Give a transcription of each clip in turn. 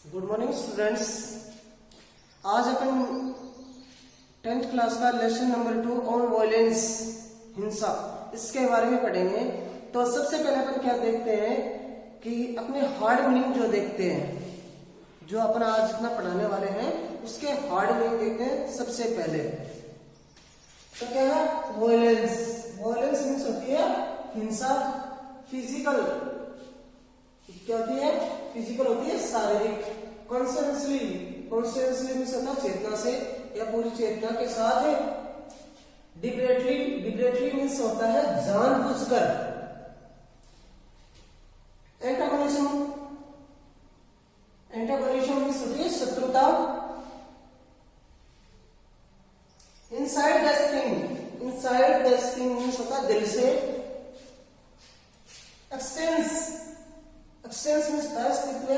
Good morning students. आज अपन 10th class का lesson number 2 on violence, हिंसा, इसके बारे में पढ़ेंगे। तो सबसे पहले अपन क्या देखते हैं कि अपने हार्ड मीनिंग जो देखते हैं, जो अपन आज इतना पढ़ाने वाले हैं उसके हार्ड मीनिंग देखते हैं सबसे पहले। तो क्या है वायलेंस? वायलेंस मीन्स होती है हिंसा। फिजिकल क्या होती है? फिजिकल होती है शारीरिक। कॉन्शियसली मीन्स होता है चेतना से या पूरी चेतना के साथ। डिबरेटली मीन्स होता है जानबूझकर। एंटागोनिज्म मीन्स होती है शत्रुता। इनसाइड द स्किन मीन्स होता है दिल से। एक्सटेंस मीन्स अस्तित्व।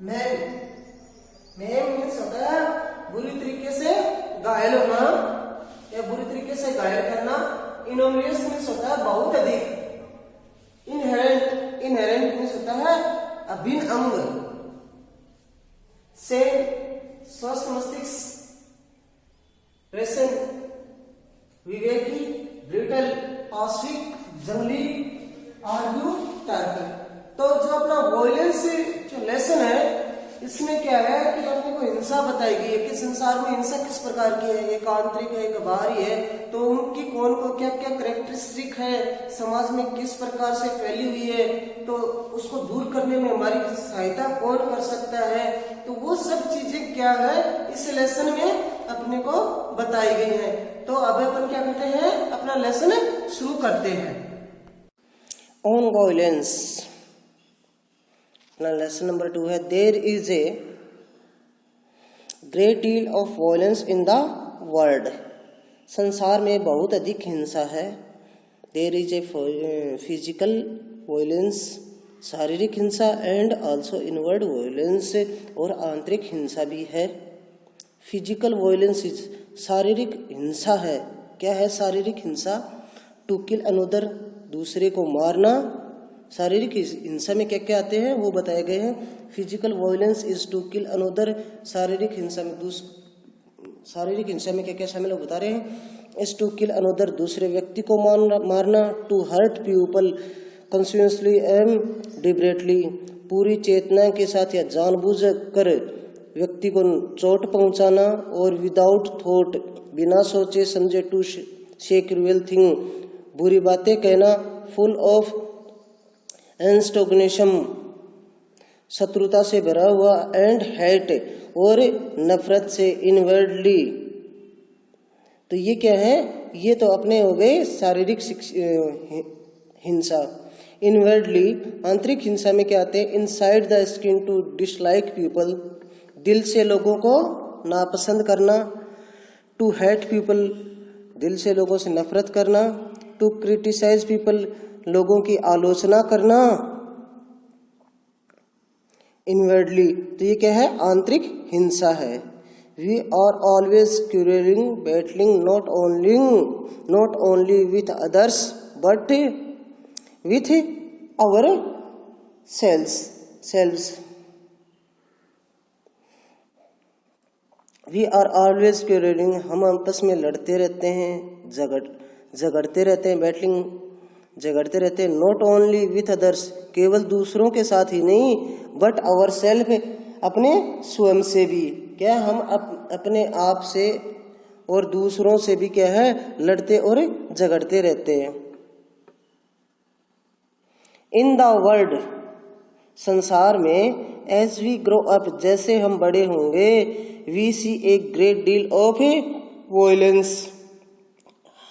मैम मीन्स होता है बुरी तरीके से घायल होना या बुरी तरीके से घायल करना। इनोमियस मीन्स होता है बहुत अधिक। इनहेरेंट मीन्स होता है अभिन्न अंग। स्वस्थ मस्तिष्क। रेशन विवेकी। ब्रिटल पाश्विक। जंगली। आर्ग्यू तर्क। तो जो अपना वायलेंस जो लेसन है इसमें क्या है कि अपने को हिंसा बताई गई है कि संसार में हिंसा किस प्रकार की है, एक आंतरिक है, एक बाहरी है। तो उनकी कौन को क्या क्या कैरेक्टरिस्टिक है, समाज में किस प्रकार से फैली हुई है, तो उसको दूर करने में हमारी सहायता कौन कर सकता है। तो वो सब चीजें क्या है इस लेसन में अपने को बताई गई है। तो अब अपन क्या करते हैं, अपना लेसन शुरू करते हैं। ऑन वायलेंस लेसन नंबर 2 है। There is a great deal of violence in the world. संसार में बहुत अधिक हिंसा है। There is a physical violence, शारीरिक हिंसा, एंड आल्सो इनवर्ड वायलेंस, और आंतरिक हिंसा भी है। फिजिकल वायलेंस इज शारीरिक हिंसा है। क्या है शारीरिक हिंसा? टू किल अनदर, दूसरे को मारना। शारीरिक हिंसा में क्या क्या आते हैं वो बताए गए हैं। Physical violence is to kill another. शारीरिक हिंसा में क्या क्या शामिल है बता रहे हैं। इज टू किल अनदर, दूसरे व्यक्ति को मारना। To hurt people consciously and deliberately, पूरी चेतना के साथ या जानबूझ कर व्यक्ति को चोट पहुंचाना। और विदाउट थॉट, बिना सोचे समझे। टू से क्रूएल थिंग, बुरी बातें कहना। फुल ऑफ एंस्टोगनिज्म, शत्रुता से भरा हुआ। एंड हेट, और नफरत से। इनवर्डली, तो ये क्या है? ये तो अपने हो गए शारीरिक हिंसा। इनवर्डली, आंतरिक हिंसा में क्या आते हैं? Inside the skin, to dislike people, दिल से लोगों को नापसंद करना। टू हेट पीपल, दिल से लोगों से नफरत करना। टू क्रिटिसाइज पीपल, लोगों की आलोचना करना। इनवर्डली, तो ये क्या है? आंतरिक हिंसा है। We are always curing, battling not only with others but with ourselves. We are always curing, हम आपस में लड़ते रहते हैं, झगड़ते रहते हैं। बैटलिंग, झगड़ते रहते हैं। नॉट ओनली विथ अदर्स, केवल दूसरों के साथ ही नहीं, बट आवर सेल्फ, अपने स्वयं से भी। क्या हम अपने आप से और दूसरों से भी क्या है? लड़ते और झगड़ते रहते हैं। इन द वर्ल्ड, संसार में। एज वी ग्रो अप, जैसे हम बड़े होंगे। We see a great deal of violence,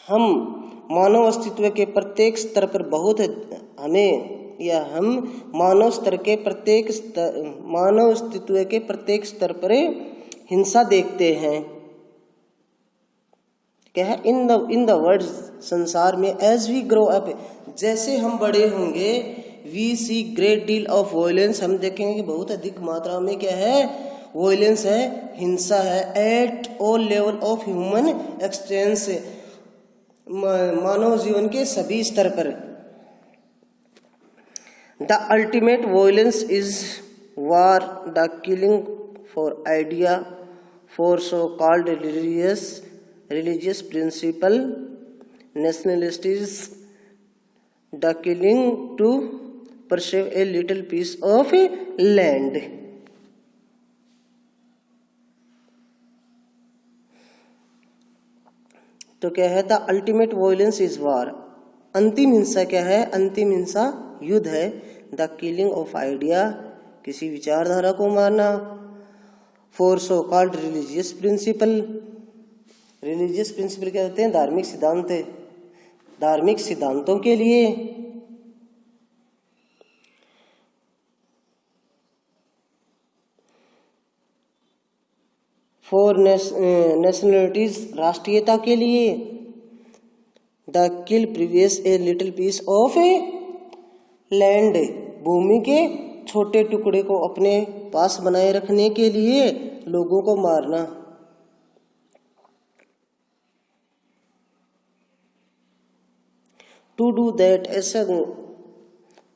हम मानव अस्तित्व के प्रत्येक स्तर पर बहुत हम मानव अस्तित्व के प्रत्येक स्तर पर हिंसा देखते हैं। क्या है? इन द वर्ल्ड, संसार में। एज वी ग्रो अप, जैसे हम बड़े होंगे। We see great deal of violence, हम देखेंगे कि बहुत अधिक मात्रा में क्या है? वायलेंस है, हिंसा है। At all level of human existence, मानव जीवन के सभी स्तर पर। The ultimate violence is war, the killing for idea, for so-called religious principle, nationalities, the killing to pursue a little piece of land. तो क्या है? द अल्टीमेट वायलेंस इज वार। अंतिम हिंसा क्या है? अंतिम हिंसा युद्ध है। द किलिंग ऑफ आइडिया, किसी विचारधारा को मारना। For so called religious principle, religious principle क्या होते हैं? धार्मिक सिद्धांत। धार्मिक सिद्धांतों के लिए। फॉर नेशनलिटीज, राष्ट्रीयता के लिए। The kill previous a little piece of a land, भूमि के छोटे टुकड़े को अपने पास बनाए रखने के लिए लोगों को मारना। टू डू दैट, ऐसा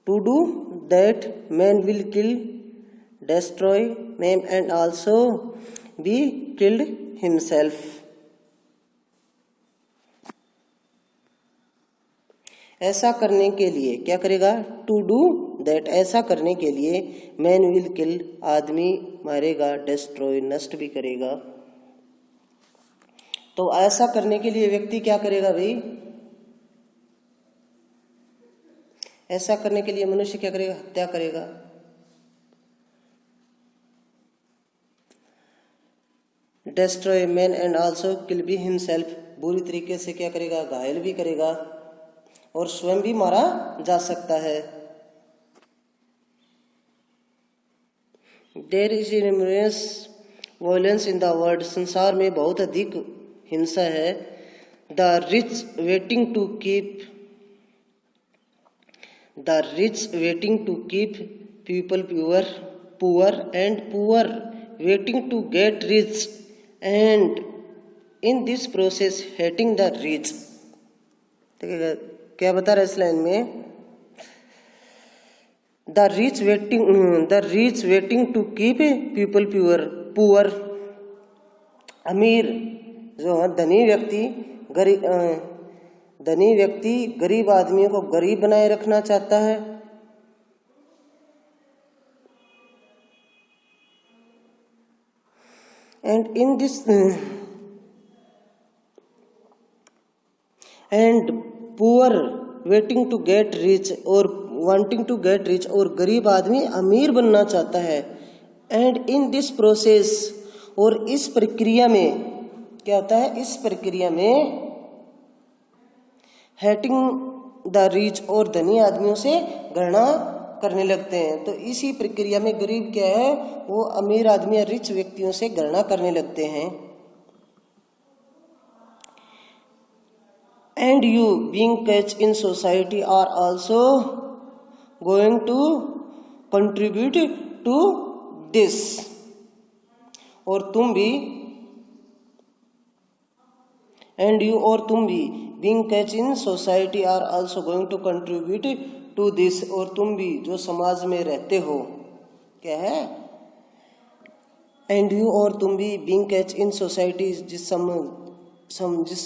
to do that man will kill, destroy, maim and also be killed himself. ऐसा करने के लिए क्या करेगा? टू डू दैट, ऐसा करने के लिए। मैन विल किल, आदमी मारेगा। डेस्ट्रॉय, नष्ट भी करेगा। तो ऐसा करने के लिए व्यक्ति क्या करेगा भाई? ऐसा करने के लिए मनुष्य क्या करेगा? हत्या करेगा। Destroy man and also kill be himself, बुरी तरीके से क्या करेगा? घायल भी करेगा और स्वयं भी मारा जा सकता है। There is immense violence in the world, संसार में बहुत अधिक हिंसा है। The rich waiting to keep people poor and poor waiting to get rich and in this process hating the rich। क्या बता रहा है इस लाइन में? the rich waiting to keep people poor, अमीर जो है धनी व्यक्ति गरीब आदमियों को गरीब बनाए रखना चाहता है। And in this and poor waiting to get rich और wanting to get rich, और गरीब आदमी अमीर बनना चाहता है। And in this process, और इस प्रक्रिया में क्या होता है? इस प्रक्रिया में hating the rich, और धनी आदमियों से घृणा करने लगते हैं। तो इसी प्रक्रिया में गरीब क्या है? वो अमीर आदमी या रिच व्यक्तियों से घृणा करने लगते हैं। And you being catch in society are also going to contribute to this, और तुम भी being catch in society are also going to contribute to this, और तुम भी जो समाज में रहते हो क्या है? एंड यू, और तुम भी बीइंग कैच इन सोसाइटी, जिस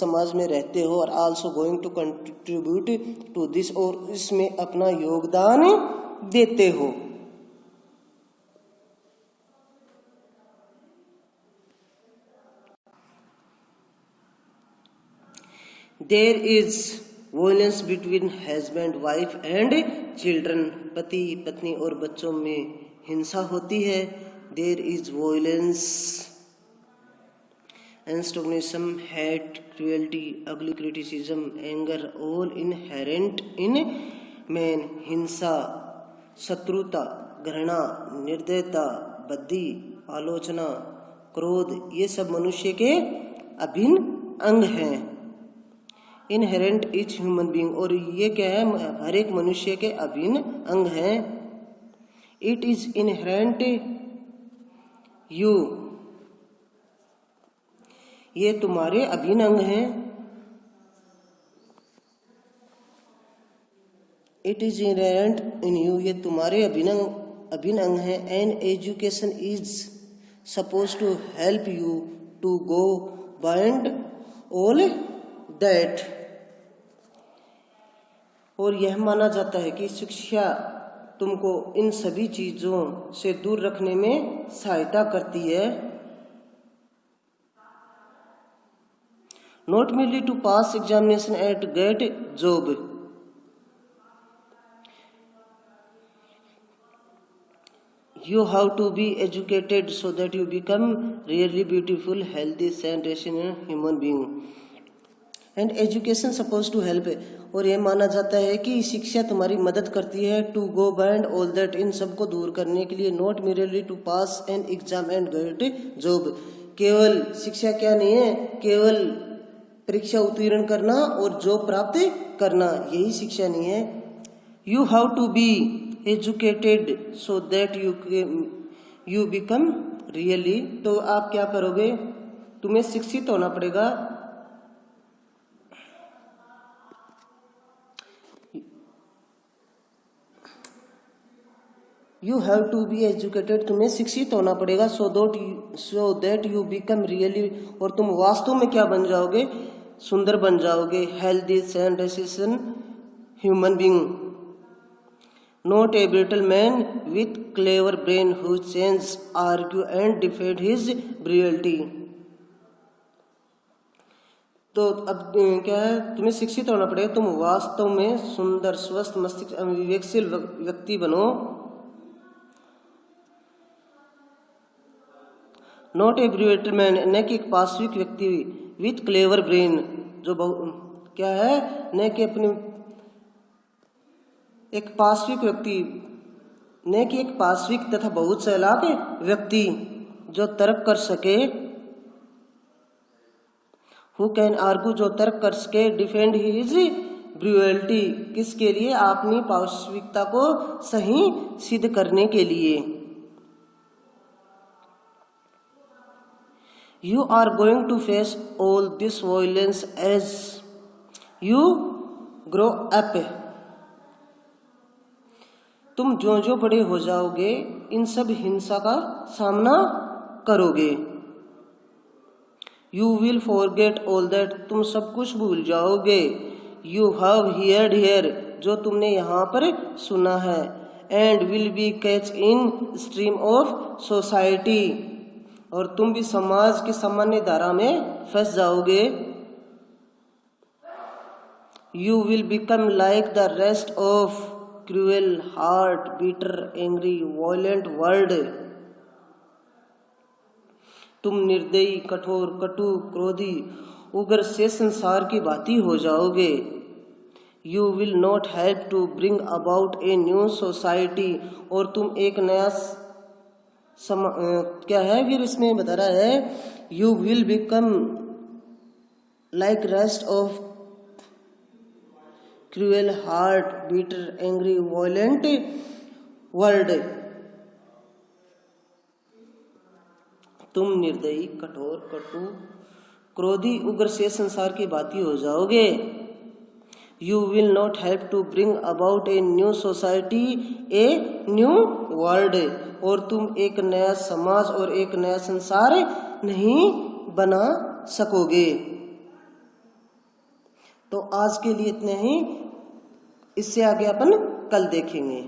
समाज में रहते हो, और also going to contribute to this, और इसमें अपना योगदान देते हो। There is violence between husband wife and children, पति पत्नी और बच्चों में हिंसा होती है। There is violence, antagonism, hate, cruelty, ugly criticism, anger, all inherent in man. हिंसा, शत्रुता, घृणा, निर्दयता, बुद्धि, आलोचना, क्रोध, ये सब मनुष्य के अभिन्न अंग हैं। इनहेरेंट इच ह्यूमन बीइंग, और ये क्या है? हर एक मनुष्य के अभिन्न अंग हैं। इट इज इनहेरेंट यू, ये तुम्हारे अभिन्न अंग हैं। It is inherent in you, ये तुम्हारे अभिन्न अंग है। And education is suppose to help you to go beyond all that. और यह माना जाता है कि शिक्षा तुमको इन सभी चीजों से दूर रखने में सहायता करती है। Not merely to pass examination at get job. You have to be educated so that you become really beautiful, healthy, and rational human being. And education supposed to help. और यह माना जाता है कि शिक्षा तुम्हारी मदद करती है to go beyond all that, इन सबको दूर करने के लिए। Not merely to pass an exam and get job. केवल शिक्षा क्या नहीं है, केवल परीक्षा उत्तीर्ण करना और जॉब प्राप्त करना, यही शिक्षा नहीं है। You have to be educated so that you become really. तो आप क्या करोगे, तुम्हें शिक्षित होना पड़ेगा। You have to be educated, तुम्हें शिक्षित होना पड़ेगा। So that you become really, और तुम वास्तव में क्या बन जाओगे, सुंदर बन जाओगे। हेल्दी एंड रेसिसन human being. Not a brittle man with clever brain who changes, argue and defend his brilliancy। तो अब क्या है, तुम्हें शिक्षित होना पड़ेगा, तुम वास्तव में सुंदर, स्वस्थ, मस्तिष्क, विवेकशील व्यक्ति बनो। नॉट ए ब्रिलियंट मैन, न कि एक पाशविक व्यक्ति, विथ क्लेवर ब्रेन, जो क्या है, न कि अपनी एक पाशविक व्यक्ति, न कि एक पाशविक तथा बहुत चालाक व्यक्ति जो तर्क कर सके। हु कैन आर्गू, जो तर्क कर सके। डिफेंड हिज ब्रिलियंटी, किसके लिए, अपनी पाशविकता को सही सिद्ध करने के लिए। You are going to face all this violence as you grow up. तुम जो जो बड़े हो जाओगे, इन सब हिंसा का सामना करोगे। You will forget all that, तुम सब कुछ भूल जाओगे। यू हैव हियर्ड हियर, जो तुमने यहाँ पर सुना है। And will be catch in stream of society, और तुम भी समाज की सामान्य धारा में फंस जाओगे। You will become like the rest of cruel, hard, bitter, angry, violent world। तुम निर्दयी, कठोर, कटु, क्रोधी, उग्र से संसार की भांति हो जाओगे। You will not help to bring about a new society, और तुम एक नया क्या है फिर इसमें बता रहा है, You will become like rest of cruel, hard, bitter, angry, violent world। तुम निर्दयी, कठोर, कटु, क्रोधी, उग्र से संसार की भांति हो जाओगे। You will not help to bring about a new society, a new world, और तुम एक नया समाज और एक नया संसार नहीं बना सकोगे। तो आज के लिए इतने ही, इससे आगे अपन कल देखेंगे।